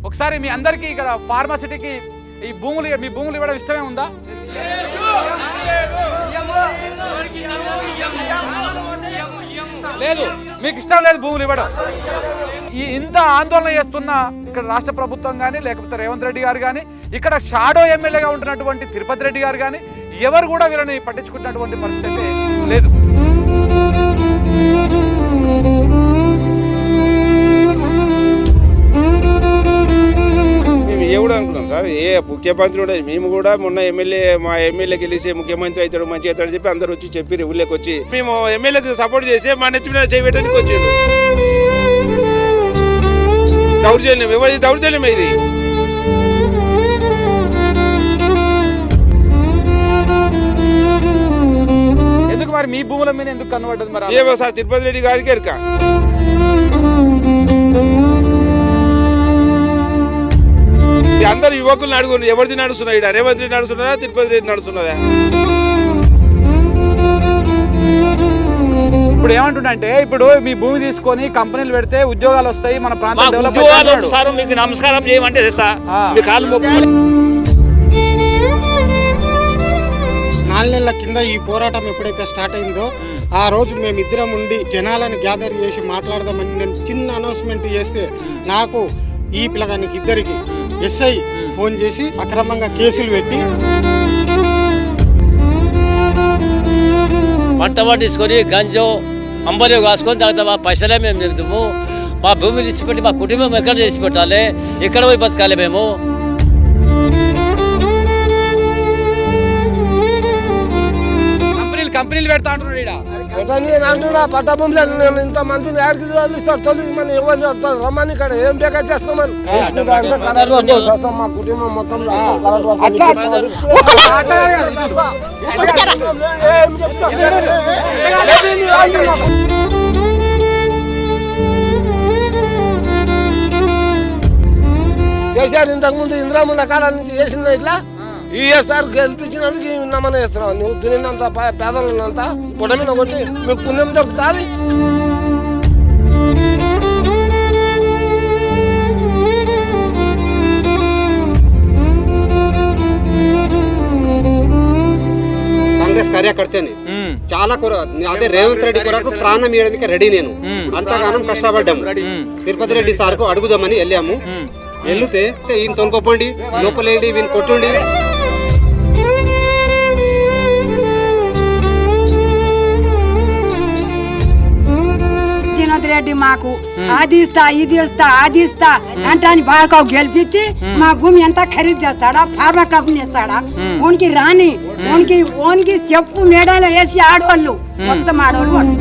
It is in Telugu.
ఒకసారి మీ అందరికీ ఇక్కడ ఫార్మాసిటీకి ఈ భూములు మీ భూములు ఇవ్వడం ఇష్టమే ఉందా? లేదు, మీకు ఇష్టం లేదు భూములు ఇవ్వడం. ఇంత ఆందోళన చేస్తున్న ఇక్కడ రాష్ట్ర ప్రభుత్వం కానీ లేకపోతే రేవంత్ రెడ్డి గారు కానీ ఇక్కడ షాడో ఎమ్మెల్యేగా ఉంటున్నటువంటి తిరుపతి రెడ్డి గారు కానీ ఎవరు కూడా వీళ్ళని పట్టించుకున్నటువంటి పరిస్థితి లేదు. మేము ఏ కూడా అనుకున్నాం సార్, ఏ ముఖ్యమంత్రి కూడా మేము కూడా మొన్న మా ఎమ్మెల్యే గెలిచి ముఖ్యమంత్రి అవుతాడు మంచి అవుతాడు చెప్పి అందరు వచ్చి చెప్పి ఊళ్ళోకి వచ్చి మేము ఎమ్మెల్యేకి సపోర్ట్ చేసి మా నెత్తి మీద చేయడానికి వచ్చాడు. దౌర్జన్యం, ఎవరి దౌర్జన్యం ఇది? ఎందుకు మరి మీ భూముల మీద ఎందుకు కనబడ్డది? మరి ఏమో సార్ తిరుపతి రెడ్డి గారికి ఎరక. అందరు యువకులు అడుగురు, ఎవరిది నడుస్తున్నా? ఇక్కడ రేవంత్ రెడ్డి నడుస్తున్నదా తిరుపతి రెడ్డి నడుస్తున్నదా? ఇప్పుడు ఏమంటుంటే ఇప్పుడు మీ భూమి తీసుకొని కంపెనీలు పెడితే ఉద్యోగాలు వస్తాయి, మన ప్రాంతం సార్ మీకు నమస్కారం చేయమంటే మీ కాలు మొక్కుకొని 4 నెలల కింద ఈ పోరాటం ఎప్పుడైతే స్టార్ట్ అయిందో ఆ రోజు మేమిద్దరం ఉండి జనాలను గ్యాదర్ చేసి మాట్లాడదామని నేను చిన్న అనౌన్స్మెంట్ చేస్తే నాకు ఈ పిల్లగానికి ఇద్దరికి ఎస్ఐ ఫోన్ చేసి అక్రమంగా కేసులు పెట్టి పంట పండించుకొని గంజో అంబలి కాసుకొని తర్వాత మా పైసలే మేము చెబుతాము. మా భూమిని ఇచ్చిపెట్టి మా కుటుంబం ఎక్కడ చేసి పెట్టాలి, ఎక్కడ పోయి బతకాలి మేము? కంపెనీలు పెడతా అంటున్నా పట్ట భూమిలో ఇంతమందిని యాడికి ఇస్తారు తొలిగి మన ఎవరు రమ్మని ఇక్కడ ఏం బేకా చేసుకోమని మా కుటుంబం మొత్తం కేసీఆర్ ఇంతకుముందు ఇందిరాముండ కాలం నుంచి చేసిన ఇట్లా ఈఎస్ఆర్ గెలిపించినందుకు నమ్మని వేస్తున్నావు. నువ్వు తినంత పేదలంతా పొడమిన కొట్టి మీకు పుణ్యం దొరుకుతుంది. కాంగ్రెస్ కార్యకర్తని చాలా అదే రేవంత్ రెడ్డి కొరకు ప్రాణం ఇవ్వడానికి రెడీ. నేను అంతగానం కష్టపడ్డాము. తిరుపతి రెడ్డి సార్కు అడుగుదామని వెళ్ళాము. వెళ్తే ఈయన తొనుకోపండి, లోపలేండి, వీని కొట్టుండి. రెడ్డి మాకు అది ఇస్తా ఇది ఇస్తా అది ఇస్తా అంటే బాగా గెలిపించి మా భూమి ఎంత ఖరీదు చేస్తాడా, ఫార్మా కంపెనీ ఇస్తాడా? ఓనికి రాని ఓనికి చెప్పు మేడాలో వేసి ఆడవాళ్ళు మొత్తం ఆడవాళ్ళు.